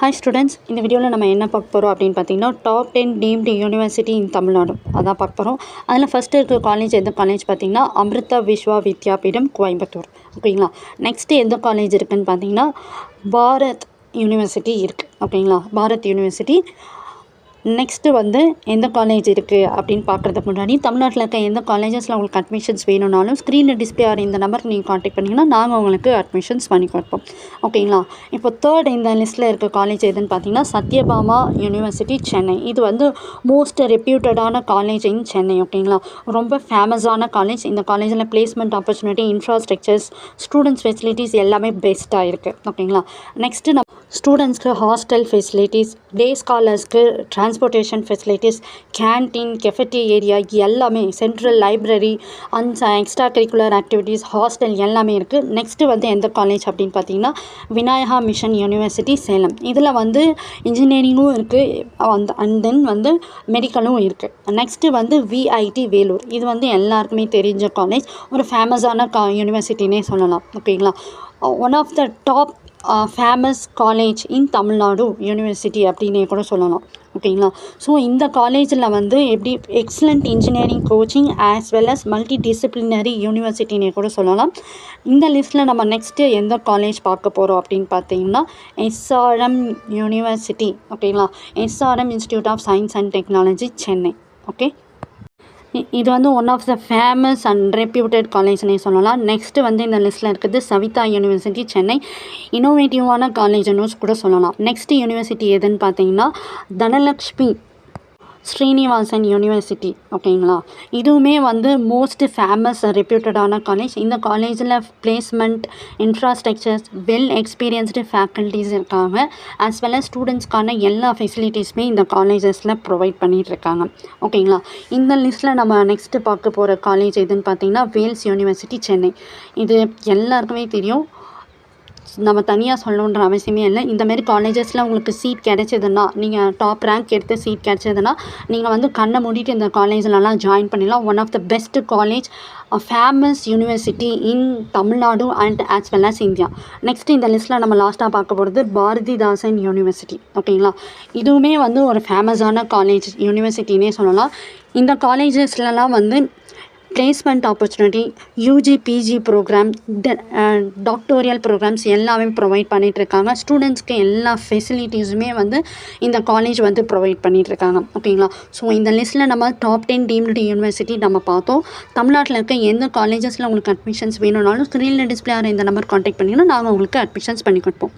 Hi students, இந்த வீடியோவில் நம்ம என்ன பார்க்க போகிறோம் அப்படின்னு பார்த்தீங்கன்னா top 10 deemed university in Tamil Nadu அதான் பார்க்க போகிறோம். அதில் ஃபஸ்ட்டு இருக்க காலேஜ் எந்த காலேஜ் பார்த்தீங்கன்னா அமிர்தா விஸ்வா வித்யாபீடம் கோயம்புத்தூர். ஓகேங்களா. நெக்ஸ்ட்டு எந்த காலேஜ் இருக்குதுன்னு பார்த்தீங்கன்னா பாரத் யூனிவர்சிட்டி இருக்குது. ஓகேங்களா. பாரத் யூனிவர்சிட்டி. நெக்ஸ்ட்டு வந்து எந்த காலேஜ் இருக்குது அப்படின்னு பார்க்குறதுக்கு முன்னாடி தமிழ்நாட்டில் இருக்க எந்த காலேஜஸில் உங்களுக்கு அட்மிஷன்ஸ் வேணும்னாலும் ஸ்க்ரீனில் டிஸ்பிளே ஆகிற இந்த நம்பருக்கு நீங்கள் காண்டாக்ட் பண்ணிங்கன்னா நாங்கள் உங்களுக்கு அட்மிஷன்ஸ் பண்ணி கொடுப்போம். ஓகேங்களா. இப்போ தேர்ட் இந்த லிஸ்ட்டில் இருக்க காலேஜ் எதுன்னு பார்த்தீங்கன்னா சத்யபாமா யூனிவர்சிட்டி சென்னை. இது வந்து மோஸ்ட் ரெப்யூட்டடான காலேஜ் இன் சென்னை. ஓகேங்களா. ரொம்ப ஃபேமஸான காலேஜ். இந்த காலேஜில் placement opportunity, infrastructures, students facilities எல்லாமே பெஸ்ட்டாக இருக்குது. ஓகேங்களா. நெக்ஸ்ட்டு நம்ம ஸ்டூடெண்ட்ஸ்க்கு ஹாஸ்டல் ஃபெசிலிட்டிஸ், டே ஸ்காலர்ஸ்க்கு டிரான்ஸ்போர்ட்டேஷன் ஃபெசிலிட்டிஸ், கேன்டீன், கெஃபெட்டேரியா எல்லாமே, central library and extra curricular activities, hostel எல்லாமே இருக்குது. நெக்ஸ்ட்டு வந்து எந்த காலேஜ் அப்படின்னு பார்த்தீங்கன்னா விநாயகா மிஷன் யூனிவர்சிட்டி சேலம். இதில் வந்து இன்ஜினியரிங்கும் இருக்குது அண்ட் தென் வந்து மெடிக்கலும் இருக்குது. நெக்ஸ்ட்டு வந்து விஐடி வேலூர். இது வந்து எல்லாருக்குமே தெரிஞ்ச காலேஜ், ஒரு ஃபேமஸான யூனிவர்சிட்டினே சொல்லலாம். ஓகேங்களா. One of the top famous college in Tamil Nadu university அப்படின்னே கூட சொல்லலாம். ஓகேங்களா. ஸோ இந்த காலேஜில் வந்து எப்படி excellent engineering coaching as well as multi disciplinary யூனிவர்சிட்டினே கூட சொல்லலாம். இந்த லிஸ்ட்டில் நம்ம நெக்ஸ்ட்டு எந்த காலேஜ் பார்க்க போகிறோம் அப்படின்னு பார்த்தீங்கன்னா எஸ்ஆர்எம் யூனிவர்சிட்டி. ஓகேங்களா. SRM institute of science and technology Chennai. Okay. இது வந்து one of the famous and reputed காலேஜ்னே சொல்லலாம். நெக்ஸ்ட்டு வந்து இந்த லிஸ்ட்டில் இருக்குது சவிதா யூனிவர்சிட்டி சென்னை. இன்னோவேட்டிவான காலேஜ்னு கூட சொல்லலாம். நெக்ஸ்ட்டு யூனிவர்சிட்டி எதுன்னு பார்த்தீங்கன்னா தனலக்ஷ்மி ஸ்ரீனிவாசன் யூனிவர்சிட்டி. ஓகேங்களா. இதுவுமே வந்து மோஸ்ட் ஃபேமஸ் ரெப்யூட்டடான காலேஜ். இந்த காலேஜில் placement, infrastructures, well experienced faculties இருக்காங்க. ஆஸ் வெல் அஸ் ஸ்டூடெண்ட்ஸ்க்கான எல்லா ஃபெசிலிட்டிஸுமே இந்த காலேஜஸில் ப்ரொவைட் பண்ணிகிட்ருக்காங்க. ஓகேங்களா. இந்த லிஸ்ட்டில் நம்ம நெக்ஸ்ட்டு பார்க்க போகிற காலேஜ் எதுன்னு பார்த்தீங்கன்னா வேல்ஸ் யூனிவர்சிட்டி சென்னை. இது எல்லாருக்குமே தெரியும், நம்ம தனியாக சொல்லணுன்ற அவசியமே இல்லை. இந்தமாரி காலேஜஸில் உங்களுக்கு சீட் கிடைச்சதுன்னா, நீங்கள் டாப் ரேங்க் எடுத்து சீட் கிடைச்சதுன்னா நீங்கள் வந்து கண்ணை மூடிட்டு இந்த காலேஜ்லலாம் ஜாயின் பண்ணிடலாம். One of the best college, famous university in Tamil Nadu and as well as India. Next இந்த லிஸ்ட்டில் நம்ம லாஸ்ட்டாக பார்க்க போகிறது பாரதிதாசன் யூனிவர்சிட்டி. ஓகேங்களா. இதுவுமே வந்து ஒரு ஃபேமஸான காலேஜ் யூனிவர்சிட்டினே சொல்லலாம். இந்த காலேஜஸ்லலாம் வந்து placement opportunity, UG PG program, doctoral programs எல்லாமே ப்ரொவைட் பண்ணிகிட்ருக்காங்க. ஸ்டூடெண்ட்ஸ்க்கு எல்லா ஃபெசிலிட்டிஸுமே வந்து இந்த காலேஜ் வந்து ப்ரொவைட் பண்ணிகிட்ருக்காங்க. ஓகேங்களா. ஸோ இந்த லிஸ்ட்டில் நம்ம டாப் 10 டீம்டு யூனிவர்சிட்டி நம்ம பார்த்தோம். தமிழ்நாட்டில் இருக்க எந்த காலேஜஸில் உங்களுக்கு அட்மிஷன்ஸ் வேணும்னாலும் ஸ்க்ரீனில் டிஸ்பிளே ஆகிற இந்த நம்பர் காண்டாக்ட் பண்ணிங்கன்னா நாங்கள் உங்களுக்கு அட்மிஷன்ஸ் பண்ணி கொடுப்போம்.